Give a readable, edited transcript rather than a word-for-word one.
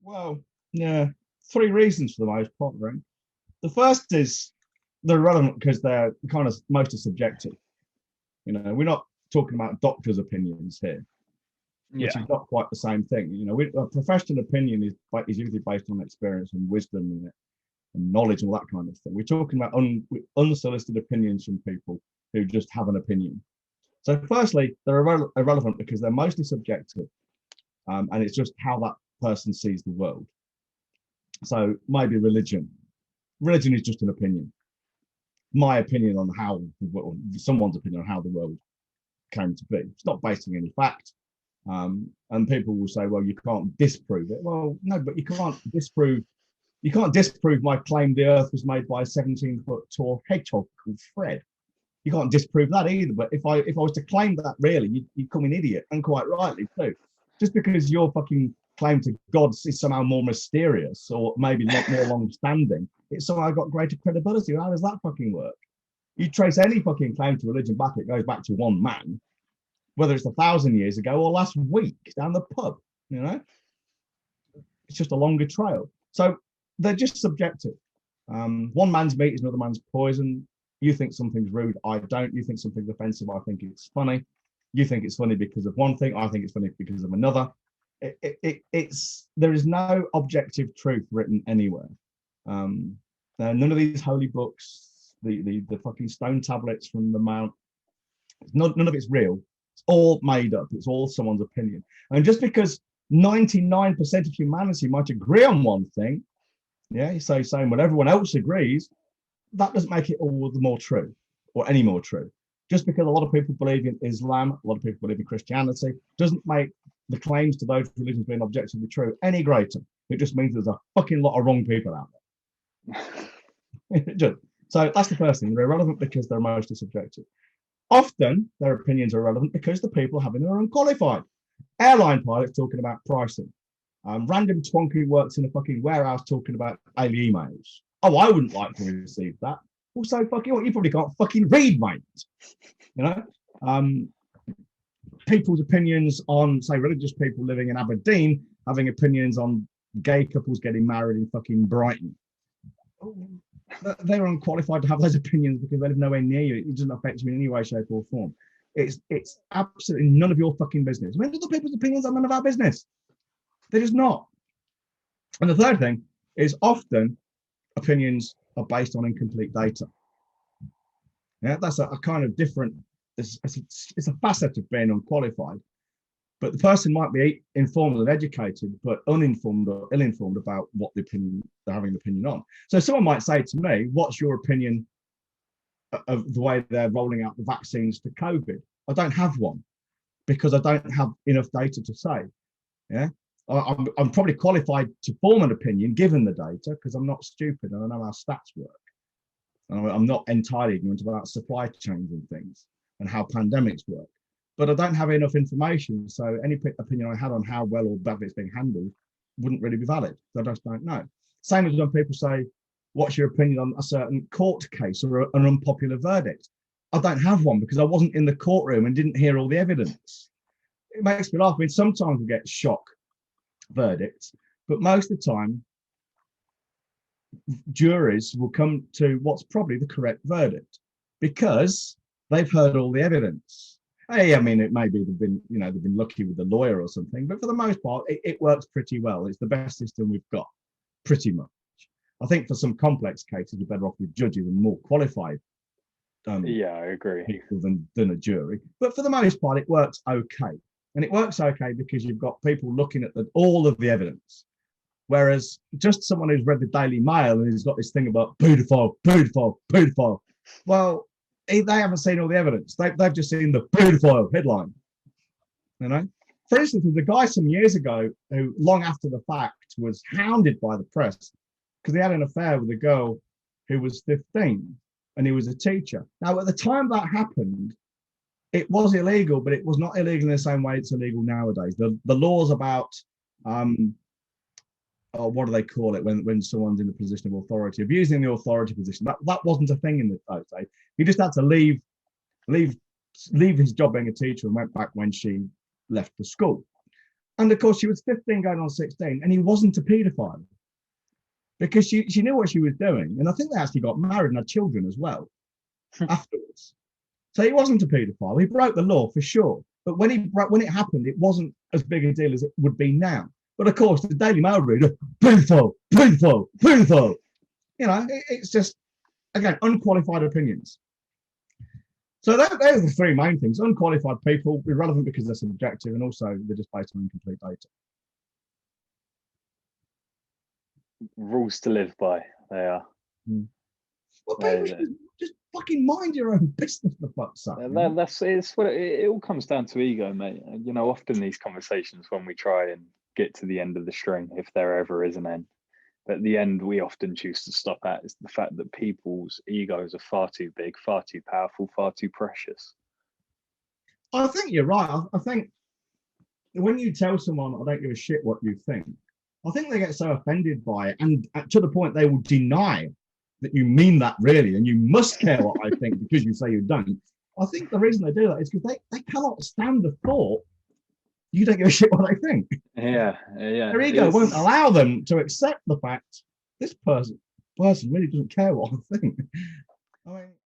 Well, yeah, three reasons for the most part, right? The first is they're relevant because they're kind of mostly subjective. We're not talking about doctors' opinions here, which Yeah. is not quite the same thing. A professional opinion is usually based on experience and wisdom and knowledge and all that kind of thing. We're talking about unsolicited opinions from people who just have an opinion. So, firstly, they're irrelevant because they're mostly subjective, and it's just how that person sees the world. So, maybe religion. Religion is just an opinion. My opinion on how someone's opinion on how the world came to be. It's not based on any fact. And people will say, well, you can't disprove it. Well, no, but you can't disprove my claim the earth was made by a 17-foot tall hedgehog called Fred. You can't disprove that either. But if I was to claim that, really, you'd call me an idiot, and quite rightly too. Just because your fucking claim to God is somehow more mysterious or maybe not more long-standing, it's somehow got greater credibility. How does that fucking work? You trace any fucking claim to religion back, it goes back to one man, whether it's 1,000 years ago or last week down the pub. It's just a longer trail. So they're just subjective. One man's meat is another man's poison. You think something's rude, I don't. You think something's offensive, I think it's funny. You think it's funny because of one thing, I think it's funny because of another. There is no objective truth written anywhere. None of these holy books, the fucking stone tablets from the Mount, none of it's real. It's all made up. It's all someone's opinion. And just because 99% of humanity might agree on one thing, yeah, you say saying when everyone else agrees, that doesn't make it all the more true or any more true. Just because a lot of people believe in Islam, a lot of people believe in Christianity, doesn't make the claims to those religions being objectively true any greater. It just means there's a fucking lot of wrong people out there. So that's the first thing. They're irrelevant because they're mostly subjective. Often their opinions are relevant because the people having them are unqualified. Airline pilots talking about pricing. Random twonk who works in a fucking warehouse talking about daily emails. Oh, I wouldn't like to receive that. Also, fucking what? You probably can't fucking read, mate. People's opinions on, say, religious people living in Aberdeen having opinions on gay couples getting married in fucking Brighton. They're unqualified to have those opinions because they live nowhere near you. It doesn't affect you in any way, shape, or form. It's absolutely none of your fucking business. I mean, other people's opinions are none of our business. They're just not. And the third thing is often opinions are based on incomplete data. Yeah, that's a kind of different. It's a facet of being unqualified. But the person might be informed and educated, but uninformed or ill-informed about what the opinion they're having an opinion on. So someone might say to me, what's your opinion of the way they're rolling out the vaccines for COVID? I don't have one because I don't have enough data to say. Yeah, I'm probably qualified to form an opinion given the data because I'm not stupid and I know how stats work. And I'm not entirely ignorant about supply chains and things and how pandemics work. But I don't have enough information, so any opinion I had on how well or badly it's being handled wouldn't really be valid. I just don't know. Same as when people say, what's your opinion on a certain court case or an unpopular verdict? I don't have one because I wasn't in the courtroom and didn't hear all the evidence. It makes me laugh. I mean, sometimes we get shock verdicts, but most of the time, juries will come to what's probably the correct verdict because they've heard all the evidence. Hey, I mean, it may be they've been lucky with the lawyer or something, but for the most part, it works pretty well. It's the best system we've got, pretty much. I think for some complex cases, you're better off with judges and more qualified yeah, I agree. people than a jury. But for the most part, it works okay. And it works okay because you've got people looking at all of the evidence. Whereas just someone who's read the Daily Mail and has got this thing about paedophile, paedophile, paedophile, well, they haven't seen all the evidence. They've just seen the paedophile headline. For instance, there's a guy some years ago who, long after the fact, was hounded by the press because he had an affair with a girl who was 15 and he was a teacher. Now, at the time that happened, it was illegal, but it was not illegal in the same way it's illegal nowadays. The laws about what do they call it when someone's in a position of authority, abusing the authority position, that wasn't a thing in those days. He just had to leave his job being a teacher and went back when she left the school. And of course, she was 15 going on 16, and he wasn't a paedophile because she knew what she was doing. And I think they actually got married and had children as well afterwards. So he wasn't a paedophile. He broke the law for sure. But when it happened, it wasn't as big a deal as it would be now. But of course, the Daily Mail reader, paedophile, paedophile, paedophile. You know, it's just, again, unqualified opinions. So those are the three main things. Unqualified people, irrelevant because they're subjective, and also they're just based on incomplete data. Rules to live by, they are. Well, people should just fucking mind your own business, for fuck's sake. It's what it all comes down to, ego, mate. You know, often these conversations, when we try and get to the end of the string, if there ever is an end, but at the end we often choose to stop at is the fact that people's egos are far too big, far too powerful, far too precious. I think you're right. I think when you tell someone, I don't give a shit what you think, I think they get so offended by it, and to the point they will deny that you mean that really, and you must care what I think because you say you don't. I think the reason they do that is because they cannot stand the thought you don't give a shit what they think. Yeah. Their ego won't allow them to accept the fact this person really doesn't care what I think. I mean,